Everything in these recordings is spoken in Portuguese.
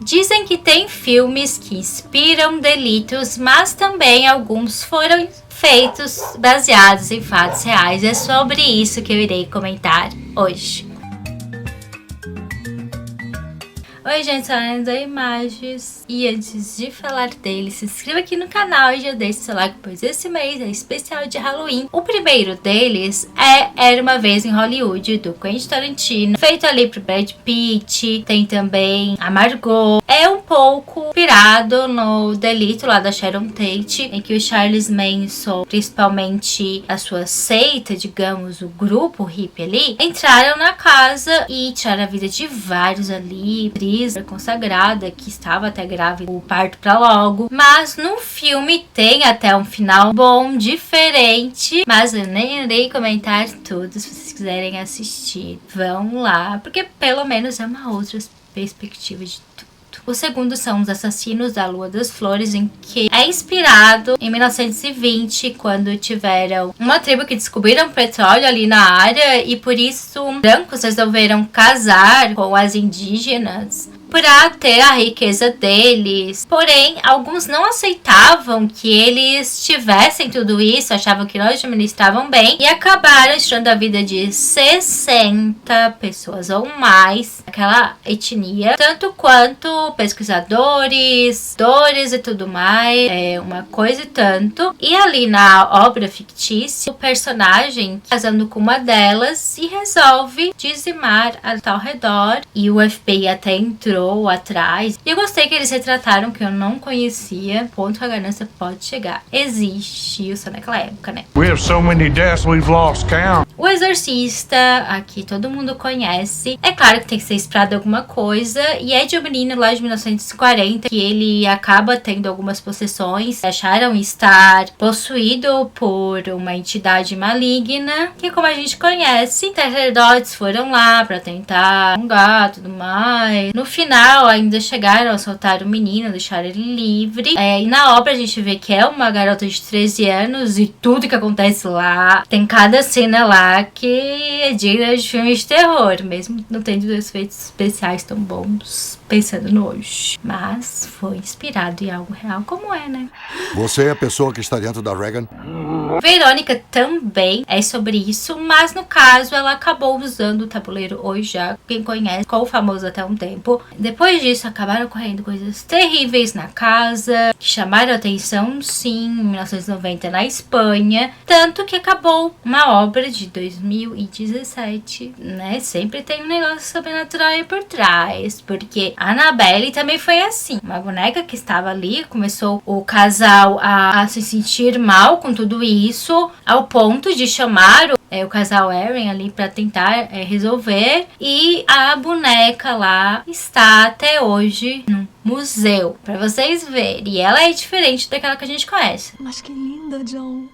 Dizem que tem filmes que inspiram delitos, mas também alguns foram feitos baseados em fatos reais. É sobre isso que eu irei comentar hoje. Oi gente, sou a Ana da Imagens e antes de falar dele, se inscreva aqui no canal e já deixe seu like, pois esse mês é especial de Halloween. O primeiro deles é Era Uma Vez em Hollywood, do Quentin Tarantino, feito ali pro Brad Pitt, tem também a Margot. É um pouco inspirado no delito lá da Sharon Tate, em que o Charles Manson, principalmente a sua seita, digamos, o grupo hippie ali, entraram na casa e tiraram a vida de vários ali, consagrada, que estava até grávida, o parto pra logo. Mas no filme tem até um final bom, diferente, mas eu nem irei comentar tudo. Se vocês quiserem assistir, vão lá, porque pelo menos é uma outra perspectiva de tudo. O segundo são Os Assassinos da Lua das Flores, em que é inspirado em 1920, quando tiveram uma tribo que descobriram petróleo ali na área e por isso brancos resolveram casar com as indígenas para ter a riqueza deles. Porém, alguns não aceitavam que eles tivessem tudo isso, achavam que não administravam bem e acabaram tirando a vida de 60 pessoas ou mais daquela etnia, tanto quanto pesquisadores, dores e tudo mais, uma coisa e tanto. E ali na obra fictícia, o personagem casando com uma delas e resolve dizimar ao redor e o FBI até entrou atrás. E eu gostei que eles retrataram, que eu não conhecia, ponto que a ganância pode chegar. Existe isso naquela época, né? We have so many deaths we've lost count. O Exorcista, aqui todo mundo conhece. É claro que tem que ser inspirado em alguma coisa. E é de um menino lá de 1940 que ele acaba tendo algumas possessões. Acharam estar possuído por uma entidade maligna, que como a gente conhece, sacerdotes foram lá pra tentar e tudo mais. No final ainda chegaram a soltar o menino, deixar ele livre. E na obra a gente vê que é uma garota de 13 anos e tudo que acontece lá, tem cada cena lá que é digna de filmes de terror, mesmo não tendo efeitos especiais tão bons, pensando no hoje. Mas foi inspirado em algo real, como é, né? Você é a pessoa que está dentro da Reagan? Verônica também é sobre isso, mas no caso ela acabou usando o tabuleiro hoje já, quem conhece, ficou famoso até um tempo. Depois disso acabaram ocorrendo coisas terríveis na casa, que chamaram atenção sim, em 1990 na Espanha, tanto que acabou uma obra de 2017, né? Sempre tem um negócio sobrenatural aí por trás, porque a Annabelle também foi assim, uma boneca que estava ali, começou o casal a se sentir mal com tudo isso, ao ponto de chamar o casal Warren ali para tentar resolver, e a boneca lá está até hoje no museu, para vocês verem, e ela é diferente daquela que a gente conhece. Mas que linda, John.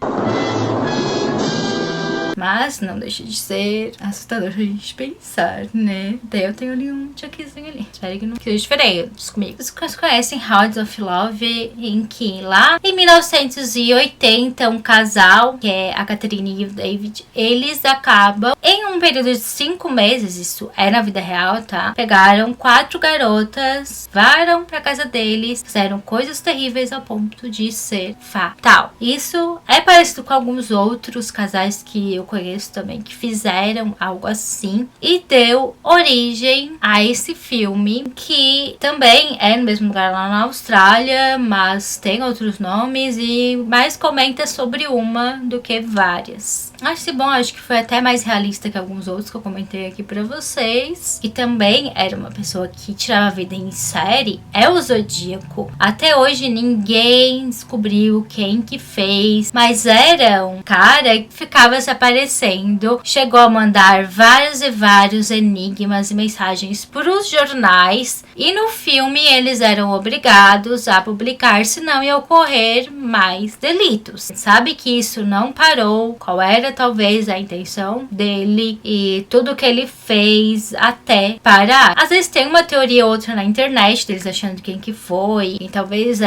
Mas não deixa de ser assustador pra gente pensar, né? Daí eu tenho ali um chuckzinho ali. Espero que não seja diferente comigo. Vocês conhecem Hounds of Love, em que lá em 1980 um casal, que é a Catherine e o David, eles acabam em um período de 5 meses, isso é na vida real, tá? Pegaram 4 garotas, varam pra casa deles, fizeram coisas terríveis ao ponto de ser fatal. Isso é parecido com alguns outros casais que eu conheço também que fizeram algo assim e deu origem a esse filme, que também é no mesmo lugar lá na Austrália, mas tem outros nomes e mais comenta sobre uma do que várias. Acho que foi até mais realista que alguns outros que eu comentei aqui pra vocês. E também era uma pessoa que tirava a vida em série, é o Zodíaco. Até hoje ninguém descobriu quem que fez, mas era um cara que ficava se aparecendo, chegou a mandar vários e vários enigmas e mensagens pros jornais, e no filme eles eram obrigados a publicar, senão ia ocorrer mais delitos. Sabe que isso não parou, qual era talvez a intenção dele e tudo que ele fez até parar. Às vezes tem uma teoria ou outra na internet deles achando quem que foi, e talvez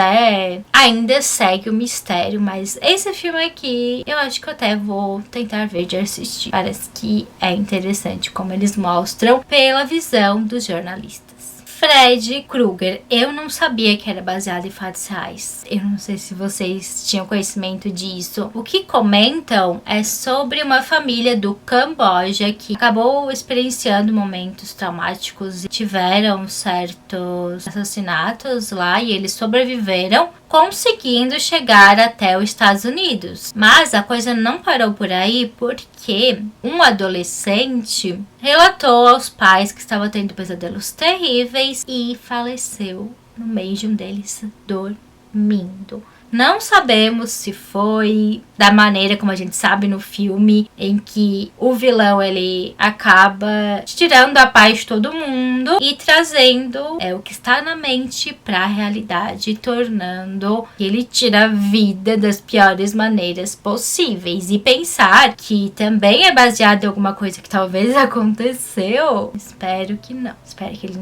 ainda segue o mistério, mas esse filme aqui eu acho que eu até vou tentar ver de assistir. Parece que é interessante como eles mostram pela visão dos jornalistas. Fred Krueger. Eu não sabia que era baseado em fatos reais. Eu não sei se vocês tinham conhecimento disso. O que comentam é sobre uma família do Camboja que acabou experienciando momentos traumáticos e tiveram certos assassinatos lá e eles sobreviveram, conseguindo chegar até os Estados Unidos. Mas a coisa não parou por aí, porque um adolescente relatou aos pais que estava tendo pesadelos terríveis e faleceu no meio de um deles dormindo. Não sabemos se foi da maneira como a gente sabe no filme, em que o vilão ele acaba tirando a paz de todo mundo e trazendo o que está na mente para a realidade, tornando que ele tira a vida das piores maneiras possíveis. E pensar que também é baseado em alguma coisa que talvez aconteceu, espero que não. Espero que ele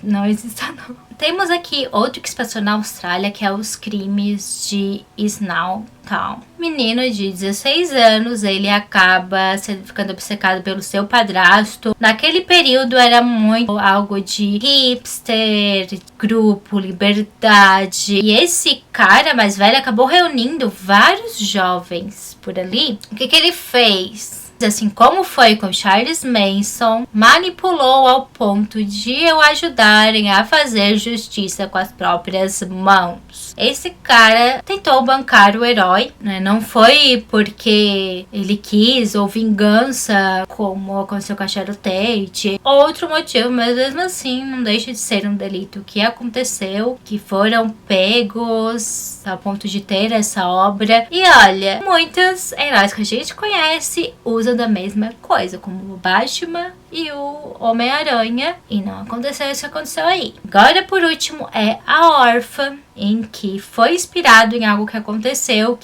não exista não. Temos aqui outro que se passou na Austrália, que é os crimes de Snow Town. Menino de 16 anos, ele acaba ficando obcecado pelo seu padrasto. Naquele período era muito algo de hipster, grupo, liberdade. E esse cara mais velho acabou reunindo vários jovens por ali. O que ele fez? Assim como foi com Charles Manson, manipulou ao ponto de o ajudarem a fazer justiça com as próprias mãos. Esse cara tentou bancar o herói, né? Não foi porque ele quis ou vingança, como aconteceu com a Sharon Tate. Outro motivo, mas mesmo assim não deixa de ser um delito que aconteceu, que foram pegos ao ponto de ter essa obra. E olha, muitos heróis que a gente conhece usam da mesma coisa, como o Batman e o Homem-Aranha, e não aconteceu isso que aconteceu aí. Agora, por último, é A Órfã, em que foi inspirado em algo que aconteceu,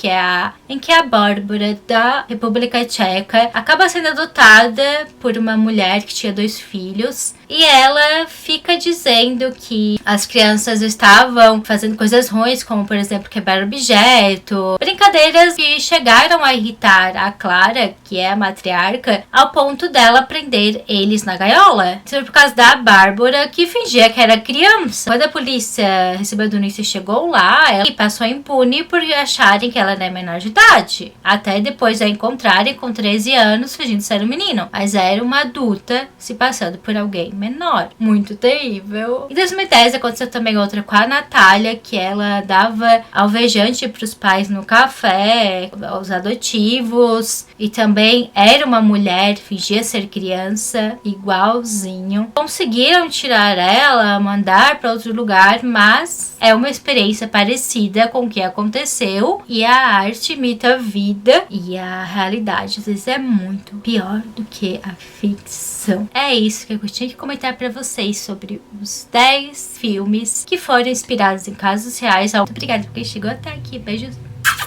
em que a Bárbara da República Tcheca acaba sendo adotada por uma mulher que tinha 2 filhos, e ela fica dizendo que as crianças estavam fazendo coisas ruins, como por exemplo quebrar objeto, brincadeiras que chegaram a irritar a Clara, que é a matriarca, ao ponto dela prender eles na gaiola. Isso foi por causa da Bárbara, que fingia que era criança. Quando a polícia recebeu a denúncia e chegou lá, ela passou impune por acharem que ela era menor de idade, até depois a encontrarem com 13 anos fingindo ser um menino, mas era uma adulta se passando por alguém menor. Muito terrível. Em 2010 aconteceu também outra com a Natália, que ela dava alvejante para os pais no café, aos adotivos, e também era uma mulher, fingia ser criança, igualzinho. Conseguiram tirar ela, mandar para outro lugar, mas é uma experiência parecida com o que aconteceu, e a arte imita a vida e a realidade às vezes é muito pior do que a ficção. É isso que eu tinha que comentar para vocês sobre os 10 filmes que foram inspirados em casos reais. Muito obrigada por quem chegou até aqui. Beijos.